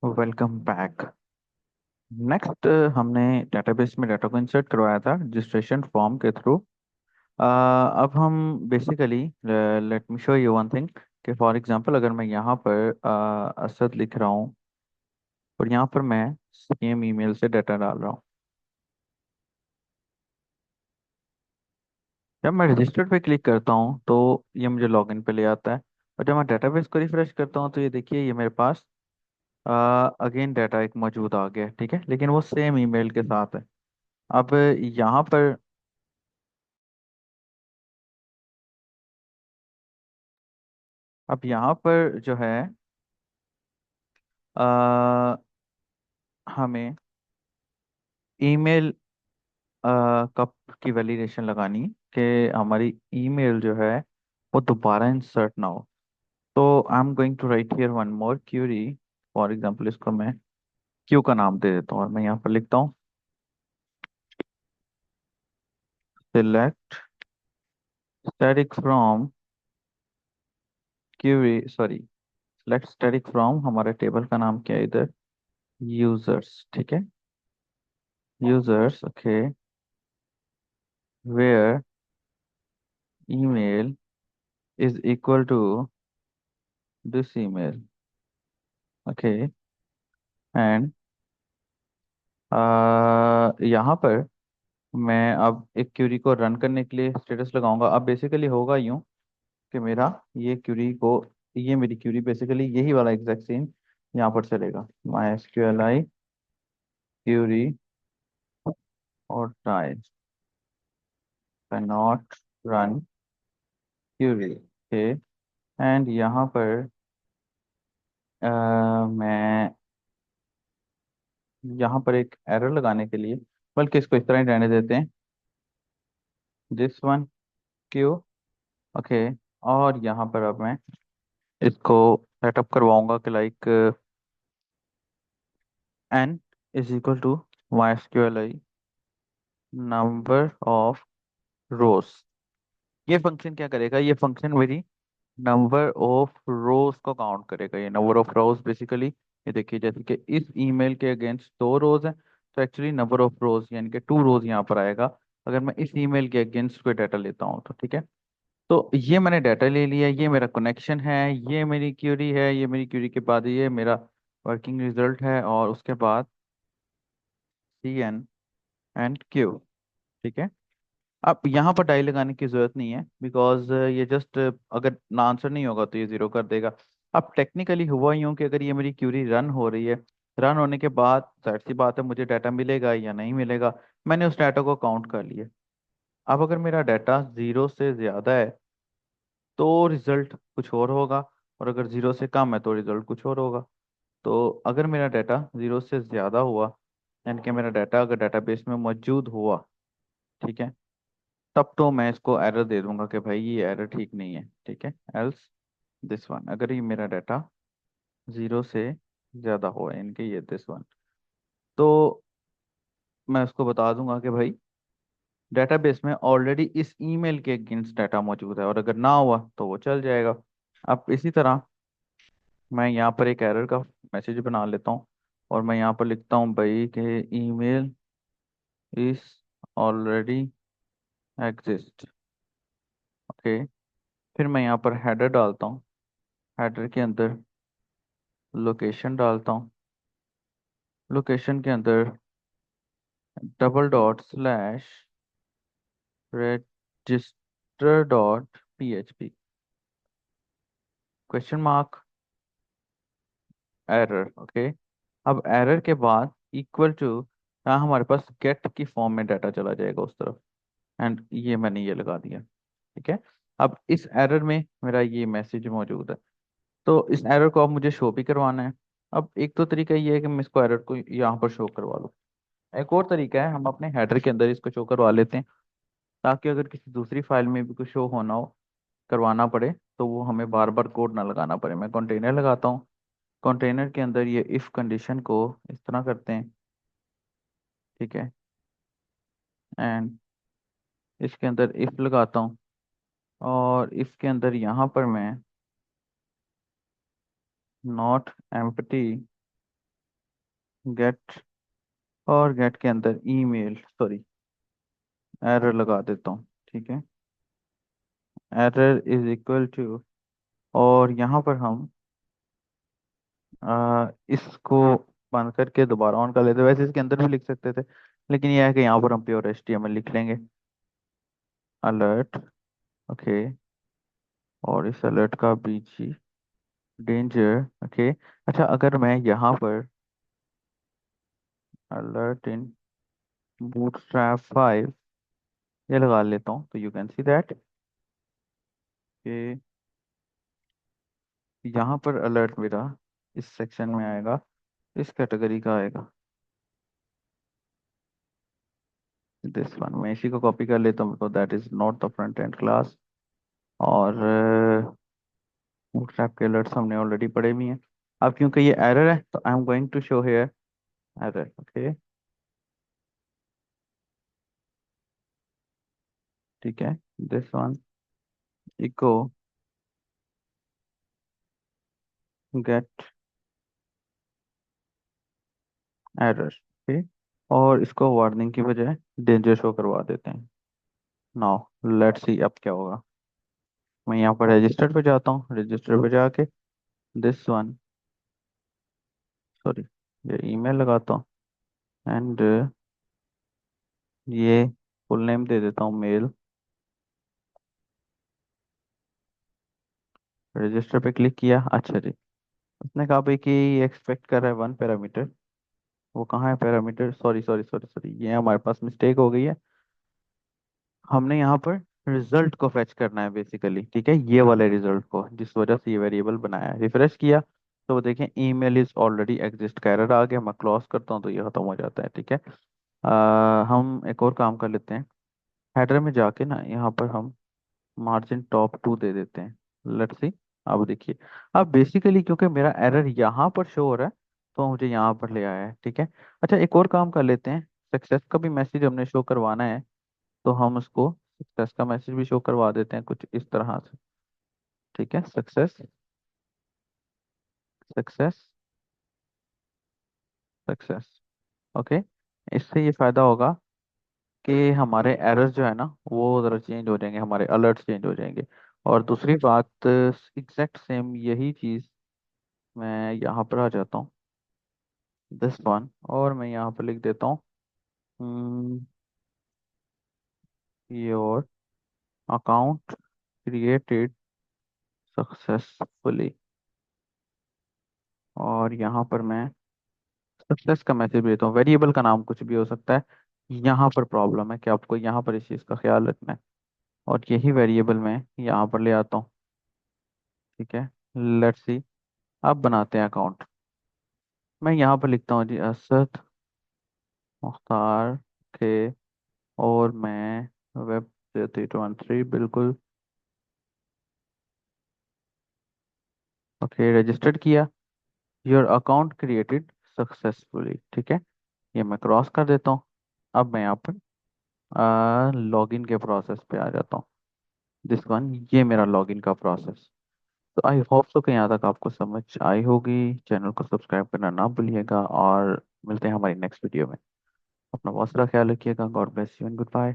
Welcome back. Next हमने database में data को इंसर्ट करवाया था रजिस्ट्रेशन फॉर्म के थ्रू। अब हम basically let me show you one thing कि फॉर एग्जांपल अगर मैं यहाँ पर असद लिख रहा हूँ और यहाँ पर मैं सेम ईमेल से डाटा डाल रहा हूँ। जब मैं रजिस्टर्ड पे क्लिक करता हूँ तो ये मुझे लॉगिन पे ले आता है। और जब मैं डेटाबेस को रिफ्रेश करता हूँ तो ये देखिए ये मेरे पास अगेन डाटा एक मौजूद आ गया है, ठीक है, लेकिन वो सेम ईमेल के साथ है। अब यहाँ पर अब यहाँ पर जो है अ, हमें ईमेल कब की वैलिडेशन लगानी कि हमारी ईमेल जो है वो दोबारा इंसर्ट ना हो। तो I am going to write here one more query. For example इसको मैं क्यू का नाम दे देता हूँ और मैं यहाँ पर लिखता हूँ select static from query, sorry, select static from, हमारे टेबल का नाम क्या है इधर, यूजर्स, ठीक है, users, okay, where email is equal to this email, okay, and यहाँ पर मैं अब एक क्यूरी को रन करने के लिए स्टेटस लगाऊंगा। अब बेसिकली होगा यूं कि मेरा ये क्यूरी को, ये मेरी क्यूरी बेसिकली यही वाला एग्जैक्ट सीन यहाँ पर चलेगा, my S Q L I query और try can not run query, okay. And यहाँ पर मैं यहाँ पर एक एरर लगाने के लिए, बल्कि इसको इस तरह ही रहने देते हैं, दिस वन क्यू, ओके। और यहाँ पर अब मैं इसको सेटअप करवाऊंगा कि like N is equal to my S Q L I number of rows. ये फंक्शन क्या करेगा, ये फंक्शन मेरी नंबर ऑफ रोज को काउंट करेगा। ये नंबर ऑफ रोज बेसिकली, ये देखिए जैसे कि इस ईमेल के अगेंस्ट 2 रोज हैं, तो एक्चुअली नंबर ऑफ रोज यानी कि 2 रोज यहाँ पर आएगा अगर मैं इस ईमेल के अगेंस्ट कोई डाटा लेता हूँ तो, ठीक है। तो ये मैंने डाटा ले लिया, ये मेरा कनेक्शन है, ये मेरी क्यूरी है, ये मेरी क्यूरी के बाद ये मेरा वर्किंग रिजल्ट है, और उसके बाद सी एन एंड क्यू, ठीक है। अब यहाँ पर डाई लगाने की जरूरत नहीं है बिकॉज ये जस्ट अगर ना आंसर नहीं होगा तो ये जीरो कर देगा। अब टेक्निकली हुआ यूं कि अगर ये मेरी क्यूरी रन हो रही है, रन होने के बाद जाहिर सी बात है मुझे डाटा मिलेगा या नहीं मिलेगा। मैंने उस डाटा को काउंट कर लिया। अब अगर मेरा डाटा जीरो से ज्यादा है तो रिजल्ट कुछ और होगा, और अगर जीरो से कम है तो रिजल्ट कुछ और होगा। तो अगर मेरा डाटा जीरो से ज़्यादा हुआ, यानी कि मेरा डाटा अगर डाटाबेस में मौजूद हुआ, ठीक है, तब तो मैं इसको एरर दे दूंगा कि भाई ये एरर ठीक नहीं है, ठीक है, एल्स दिस वन। अगर ये मेरा डाटा जीरो से ज़्यादा हुआ यानी कि ये दिस वन, तो मैं उसको बता दूंगा कि भाई डेटाबेस में ऑलरेडी इस ईमेल के अगेंस्ट डाटा मौजूद है, और अगर ना हुआ तो वो चल जाएगा। अब इसी तरह मैं यहाँ पर एक एरर का मैसेज बना लेता हूँ और मैं यहाँ पर लिखता हूँ भाई कि email is already exist, okay. फिर मैं यहाँ पर हेडर डालता हूँ, हेडर के अंदर लोकेशन डालता हूँ, लोकेशन के अंदर double dot slash register dot P H P question mark error, okay. अब एरर के बाद इक्वल टू, यहाँ हमारे पास गेट की फॉर्म में डाटा चला जाएगा उस तरफ, एंड ये मैंने ये लगा दिया, ठीक है। अब इस एरर में मेरा ये मैसेज मौजूद है, तो इस एरर को अब मुझे शो भी करवाना है। अब एक तो तरीका ये है कि मैं इसको एरर को यहाँ पर शो करवा लूँ। एक और तरीका है, हम अपने हेडर के अंदर इसको शो करवा लेते हैं ताकि अगर किसी दूसरी फाइल में भी कुछ शो होना हो, करवाना पड़े, तो वो हमें बार बार कोड ना लगाना पड़े। मैं कंटेनर लगाता हूँ, कंटेनर के अंदर ये इफ कंडीशन को इस तरह करते हैं, ठीक है, एंड इसके अंदर इफ लगाता हूँ, और इफ के अंदर यहाँ पर मैं नॉट एम्प्टी गेट, और गेट के अंदर ईमेल, सॉरी एरर लगा देता हूँ, ठीक है। एरर इज इक्वल टू, और यहाँ पर हम इसको बंद करके दोबारा ऑन कर लेते, वैसे इसके अंदर भी लिख सकते थे, लेकिन यह है कि यहाँ पर हम प्योर HTML लिख लेंगे। अलर्ट, ओके, और इस अलर्ट का बीच, डेंजर, ओके। अच्छा, अगर मैं यहाँ पर अलर्ट इन बूटस्ट्रैप 5 ये लगा लेता हूँ, तो यू कैन सी दैट कि यहाँ पर अलर्ट मेरा इस सेक्शन में आएगा, इस कैटेगरी का आएगा, दिस वन। मैं इसी को कॉपी कर लेता हूँ, तो that is not the front end class. और बूटस्ट्रैप के अलर्ट्स हमने ऑलरेडी पढ़े भी हैं। अब क्योंकि ये एरर है, तो I am going to show here error, okay, ठीक है। This one echo get error, okay, और इसको वार्निंग की बजाय डेंजर शो करवा देते हैं। नाउ लेट्स सी अब क्या होगा। मैं यहाँ पर रजिस्टर पे जाता हूँ, रजिस्टर पे जाके दिस वन, सॉरी, ये ईमेल लगाता हूँ, एंड ये फुल नेम दे देता हूँ, मेल। रजिस्टर पे क्लिक किया, अच्छा जी, उसने कहा भाई कि एक्सपेक्ट कर रहा है 1 पैरामीटर। वो कहाँ है parameter, sorry sorry sorry sorry, ये हमारे पास मिस्टेक हो गई है। हमने यहाँ पर रिजल्ट को फेच करना है बेसिकली, ठीक है, ये वाले रिजल्ट को, जिस वजह से ये वेरिएबल बनाया है। रिफ्रेश किया तो वो देखें ईमेल इज ऑलरेडी एग्जिस्ट का एरर आ गया। मैं क्लोज करता हूँ तो ये खत्म हो जाता है, ठीक है। हम एक और काम कर लेते हैं, हेडर में जाके ना यहाँ पर हम मार्जिन टॉप 2 दे देते हैं। लेट्स सी, अब देखिए, अब बेसिकली क्योंकि मेरा एरर यहाँ पर शो हो रहा है, तो मुझे यहाँ पर ले आया है, ठीक है। अच्छा, एक और काम कर लेते हैं, सक्सेस का भी मैसेज हमने शो करवाना है, तो हम उसको सक्सेस का मैसेज भी शो करवा देते हैं कुछ इस तरह से, ठीक है। Success, success, success, okay. इससे ये फायदा होगा कि हमारे एरर्स जो है ना वो ज़रा चेंज हो जाएंगे, हमारे अलर्ट चेंज हो जाएंगे। और दूसरी बात, एग्जैक्ट सेम यही चीज़ मैं यहाँ पर आ जाता हूँ, दिस वन, और मैं यहाँ पर लिख देता हूँ योर अकाउंट क्रिएटेड सक्सेसफुली, और यहाँ पर मैं सक्सेस का मैसेज देता हूँ। वेरिएबल का नाम कुछ भी हो सकता है, यहाँ पर प्रॉब्लम है कि आपको यहाँ पर इस चीज़ का ख्याल रखना है, और यही वेरिएबल मैं यहाँ पर ले आता हूँ, ठीक है। लेट्स सी, अब बनाते हैं अकाउंट। मैं यहाँ पर लिखता हूँ जी असद मुख्तार के, और मैं वेब 313 बिल्कुल, ओके, रजिस्टर्ड किया, योर अकाउंट क्रिएटेड सक्सेसफुली, ठीक है। ये मैं क्रॉस कर देता हूँ। अब मैं यहाँ पर लॉगिन के प्रोसेस पे आ जाता हूँ, दिस वन, ये मेरा लॉगिन का प्रोसेस। तो आई होप सो कि यहाँ तक आपको समझ आई होगी। चैनल को सब्सक्राइब करना ना भूलिएगा, और मिलते हैं हमारी नेक्स्ट वीडियो में। अपना बहुत सारा ख्याल रखिएगा। God bless you and good bye.